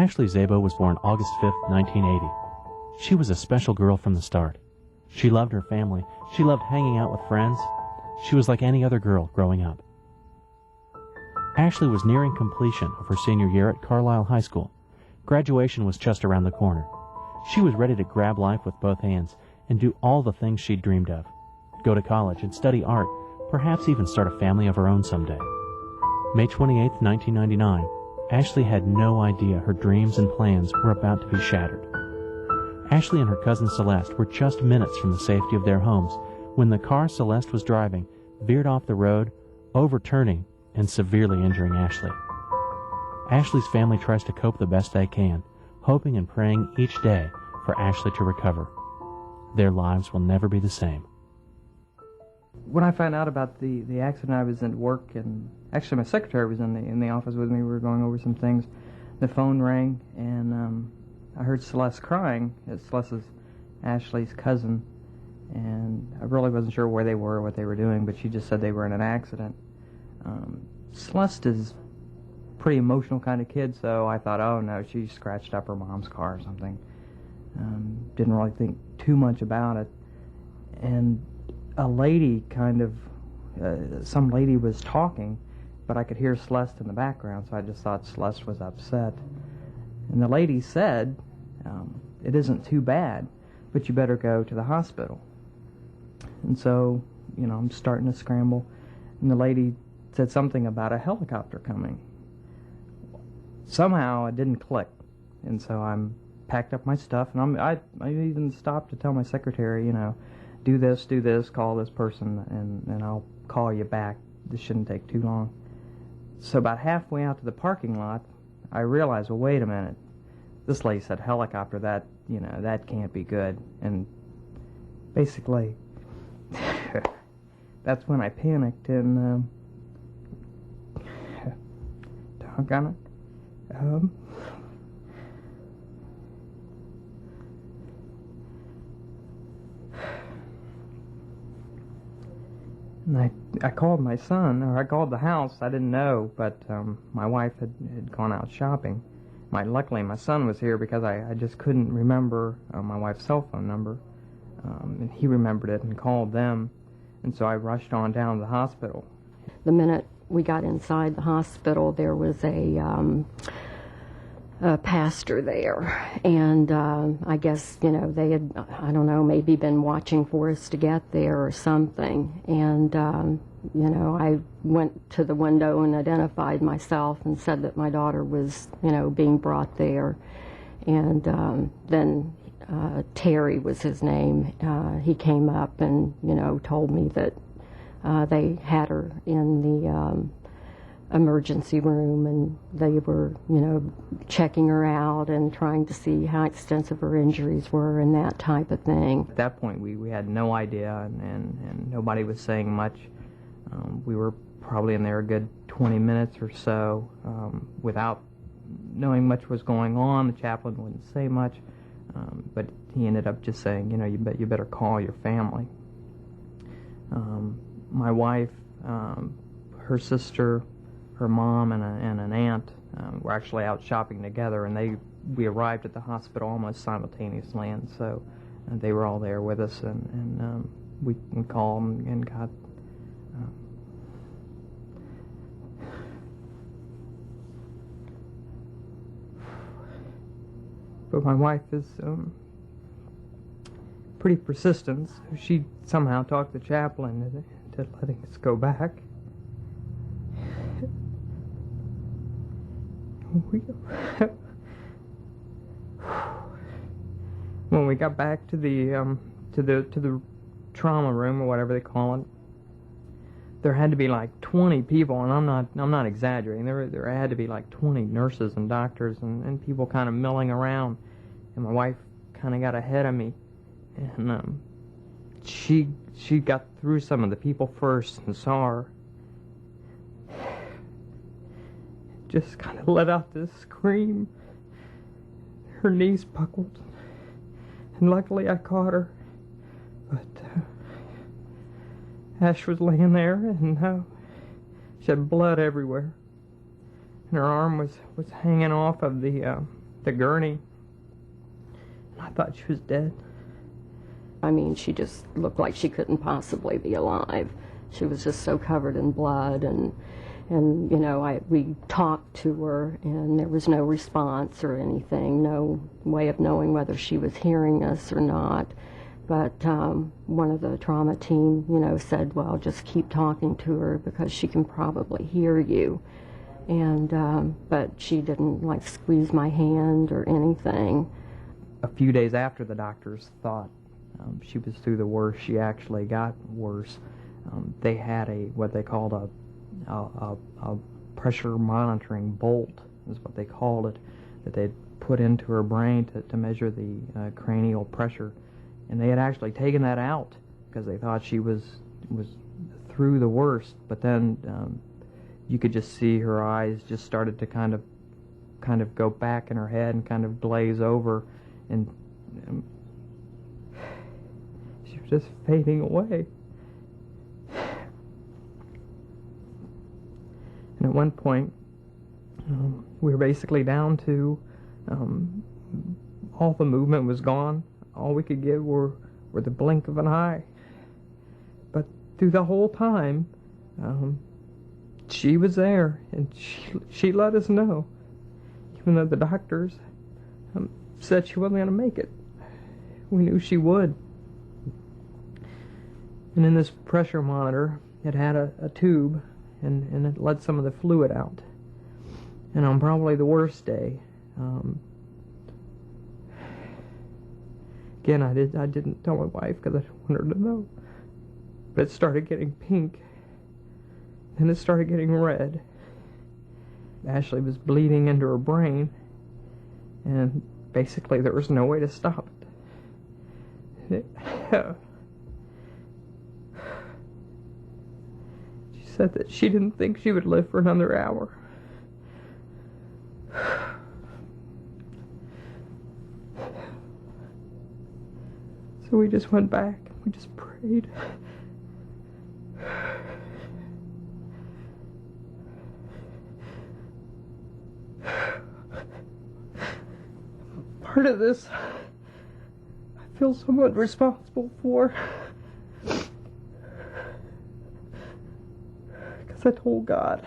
Ashleigh Szabo was born August 5, 1980. She was a special girl from the start. She loved her family. She loved hanging out with friends. She was like any other girl growing up. Ashleigh was nearing completion of her senior year at Carlisle High School. Graduation was just around the corner. She was ready to grab life with both hands and do all the things she'd dreamed of. Go to college and study art, perhaps even start a family of her own someday. May 28, 1999, Ashleigh had no idea her dreams and plans were about to be shattered. Ashleigh and her cousin Celeste were just minutes from the safety of their homes when the car Celeste was driving veered off the road, overturning and severely injuring Ashleigh. Ashleigh's family tries to cope the best they can, hoping and praying each day for Ashleigh to recover. Their lives will never be the same. When I found out about the accident, I was at work, and actually my secretary was in the office with me. We were going over some things. The phone rang, and I heard Celeste crying. Celeste is Ashleigh's cousin, and I really wasn't sure where they were, what they were doing, but she just said they were in an accident. Celeste is a pretty emotional kind of kid, so I thought, oh no, she scratched up her mom's car or something. Didn't really think too much about it. And a lady some lady was talking, but I could hear Celeste in the background, so I just thought Celeste was upset. And the lady said, it isn't too bad, but you better go to the hospital. And so, I'm starting to scramble, and the lady said something about a helicopter coming. Somehow it didn't click, and so I'm packed up my stuff, and I even stopped to tell my secretary, do this, call this person, and I'll call you back. This shouldn't take too long. So about halfway out to the parking lot, I realized, well, wait a minute. This lady said helicopter, that can't be good. And basically, that's when I panicked, and doggone it. And I called my son, or I called the house. I didn't know, but my wife had gone out shopping. Luckily, my son was here because I just couldn't remember my wife's cell phone number. And he remembered it and called them. And so I rushed on down to the hospital. The minute we got inside the hospital, there was a pastor there, and I guess, they had, I don't know, maybe been watching for us to get there or something, and, I went to the window and identified myself and said that my daughter was, being brought there, and then Terry was his name. He came up and, told me that they had her in the emergency room, and they were, checking her out and trying to see how extensive her injuries were and that type of thing. At that point, we had no idea, and nobody was saying much. We were probably in there a good 20 minutes or so without knowing much was going on. The chaplain wouldn't say much, but he ended up just saying, you better call your family. My wife, her sister, her mom, and an aunt were actually out shopping together, and we arrived at the hospital almost simultaneously, and so they were all there with us, and we called and got but my wife is pretty persistent. She somehow talked the chaplain into letting us go back. When we got back to the trauma room, or whatever they call it, there had to be like 20 people, and I'm not exaggerating. There had to be like 20 nurses and doctors and people kind of milling around, and my wife kind of got ahead of me, and she got through some of the people first and saw her. Just kind of let out this scream. Her knees buckled, and luckily I caught her. But Ash was laying there, and she had blood everywhere, and her arm was hanging off of the the gurney, and I thought she was dead. I mean, she just looked like she couldn't possibly be alive. She was just so covered in blood, and you know, we talked to her, and there was no response or anything, no way of knowing whether she was hearing us or not. But one of the trauma team, you know, said, well, just keep talking to her because she can probably hear you. And but she didn't, like, squeeze my hand or anything. A few days after the doctors thought she was through the worst, she actually got worse. They had what they called a pressure monitoring bolt, is what they called it, that they'd put into her brain to measure the cranial pressure. And they had actually taken that out because they thought she was through the worst. But then you could just see her eyes just started to kind of go back in her head and kind of glaze over, and she was just fading away. And at one point, we were basically down to all the movement was gone. All we could get were the blink of an eye. But through the whole time, she was there, and she let us know, even though the doctors said she wasn't going to make it. We knew she would. And in this pressure monitor, it had a tube, and it let some of the fluid out. And on probably the worst day, again, I didn't tell my wife because I didn't want her to know, but it started getting pink, and it started getting red. Ashleigh was bleeding into her brain, and basically there was no way to stop it. She said that she didn't think she would live for another hour. So we just went back, we just prayed. Part of this I feel somewhat responsible for, because I told God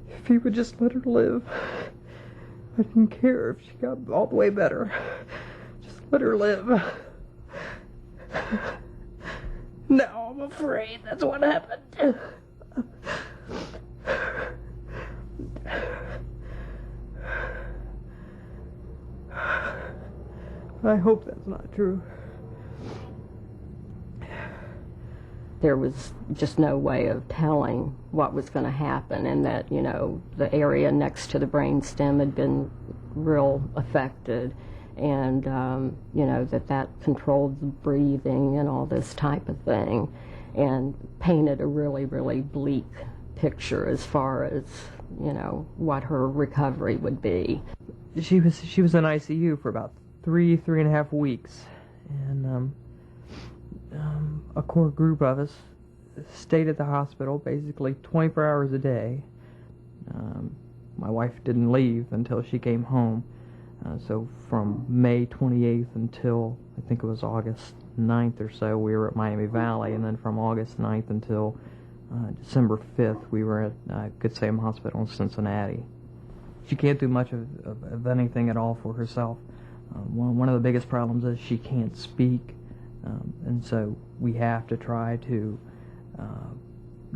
if He would just let her live. I didn't care if she got all the way better. Just let her live. Now I'm afraid that's what happened. I hope that's not true. There was just no way of telling what was going to happen, and that, you know, the area next to the brainstem had been real affected, and you know, that controlled the breathing and all this type of thing, and painted a really, really bleak picture as far as, you know, what her recovery would be. She was in ICU for about three and a half weeks, and a core group of us stayed at the hospital basically 24 hours a day. My wife didn't leave until she came home. So from May 28th until I think it was August 9th or so, we were at Miami Valley, and then from August 9th until December 5th, we were at Good Sam Hospital in Cincinnati. She can't do much of anything at all for herself. One of the biggest problems is she can't speak, and so we have to try to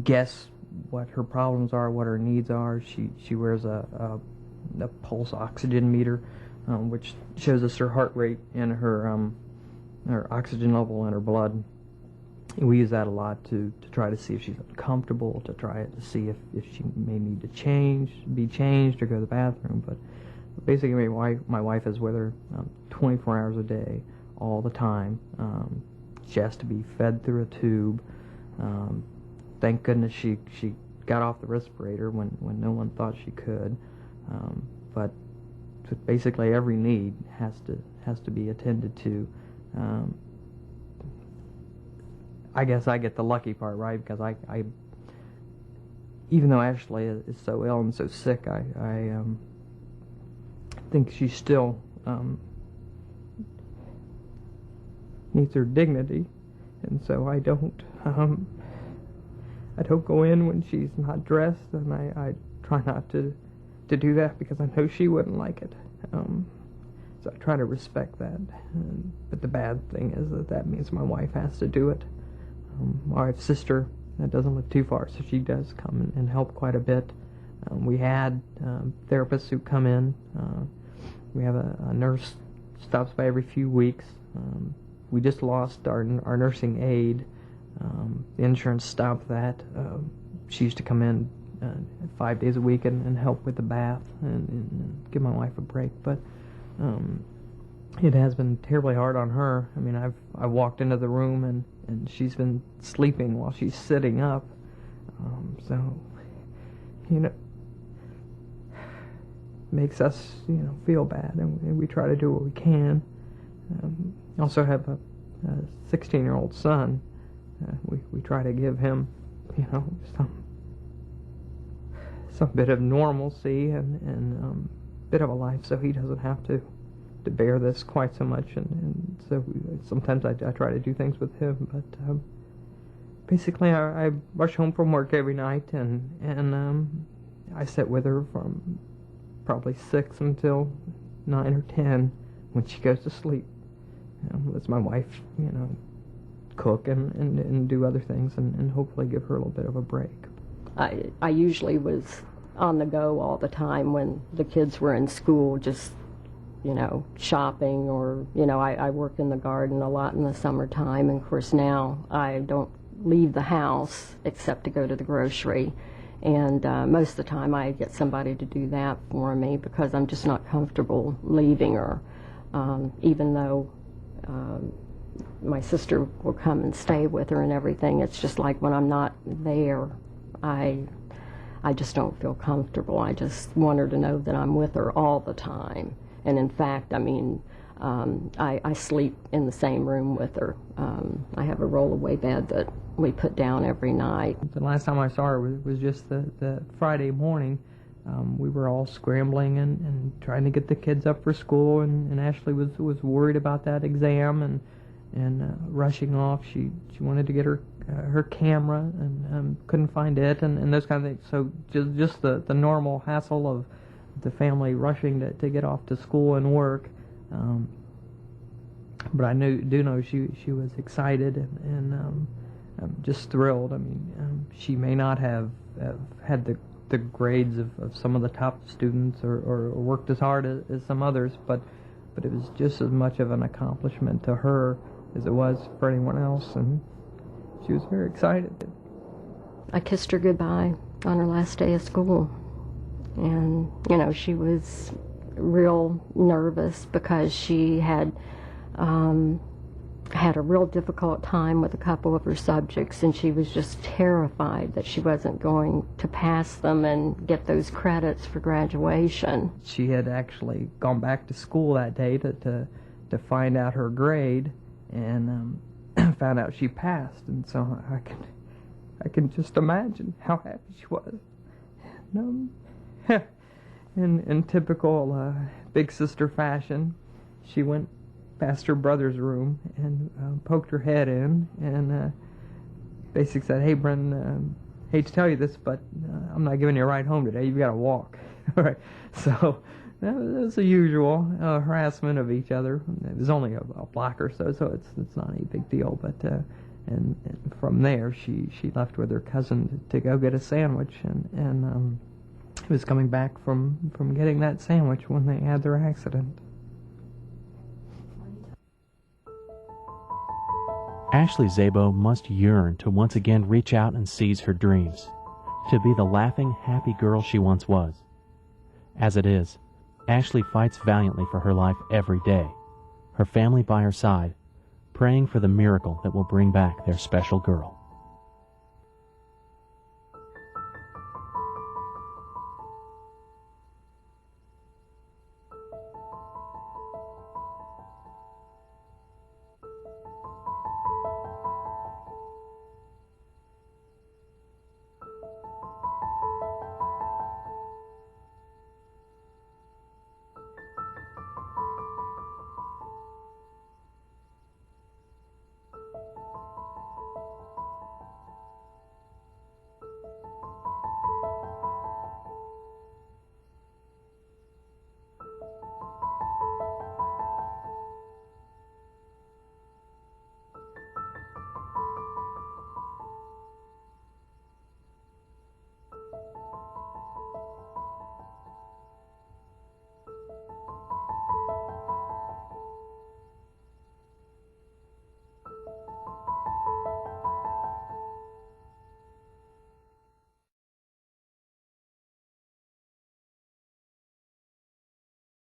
guess what her problems are, what her needs are. She wears a pulse oxygen meter, which shows us her heart rate and her oxygen level in her blood. And we use that a lot to try to see if she's uncomfortable, to try to see if she may need to be changed or go to the bathroom. But basically, my wife is with her 24 hours a day, all the time. She has to be fed through a tube. Thank goodness she got off the respirator when no one thought she could. But basically, every need has to be attended to. I guess I get the lucky part, right? Because I even though Ashleigh is so ill and so sick, I think she still needs her dignity, and so I don't go in when she's not dressed, and I try not to do that because I know she wouldn't like it. So I try to respect that. But the bad thing is that means my wife has to do it. My wife's sister that doesn't live too far, so she does come and help quite a bit. We had therapists who come in. We have a nurse stops by every few weeks. We just lost our nursing aide. The insurance stopped that. She used to come in 5 days a week and help with the bath and give my wife a break. But it has been terribly hard on her. I mean, I walked into the room and she's been sleeping while she's sitting up. So, makes us, feel bad, and we try to do what we can. I also have a 16-year-old son. We try to give him, some bit of normalcy and bit of a life, so he doesn't have to bear this quite so much. And so sometimes I try to do things with him, but basically I rush home from work every night, and I sit with her from probably 6 until 9 or 10 when she goes to sleep. Lets my wife, cook and do other things and hopefully give her a little bit of a break. I usually was on the go all the time when the kids were in school, just, shopping, or, I work in the garden a lot in the summertime, and of course now I don't leave the house except to go to the grocery. And most of the time I get somebody to do that for me because I'm just not comfortable leaving her, even though my sister will come and stay with her and everything. It's just like when I'm not there, I just don't feel comfortable. I just want her to know that I'm with her all the time. And in fact, I sleep in the same room with her. I have a rollaway bed that we put down every night. The last time I saw her was just the Friday morning. We were all scrambling and trying to get the kids up for school, and Ashleigh was worried about that exam and rushing off. She wanted to get her camera and couldn't find it, and those kind of things. So just the normal hassle of the family rushing to get off to school and work. But I do know she was excited and just thrilled. I mean, she may not have had the grades of some of the top students or worked as hard as some others, but it was just as much of an accomplishment to her as it was for anyone else, and she was very excited. I kissed her goodbye on her last day of school, and she was real nervous because she had had a real difficult time with a couple of her subjects, and she was just terrified that she wasn't going to pass them and get those credits for graduation. She had actually gone back to school that day to find out her grade, and found out she passed, and so I can just imagine how happy she was. In typical big sister fashion, she went past her brother's room and poked her head in and basically said, "Hey, Bren, hate to tell you this, but I'm not giving you a ride home today. You've got to walk." All right. So that was the usual harassment of each other. It was only a block or so it's not any big deal. But and from there, she left with her cousin to go get a sandwich, and was coming back from getting that sandwich when they had their accident. Ashleigh Szabo must yearn to once again reach out and seize her dreams, to be the laughing, happy girl she once was. As it is, Ashleigh fights valiantly for her life every day, her family by her side, praying for the miracle that will bring back their special girl.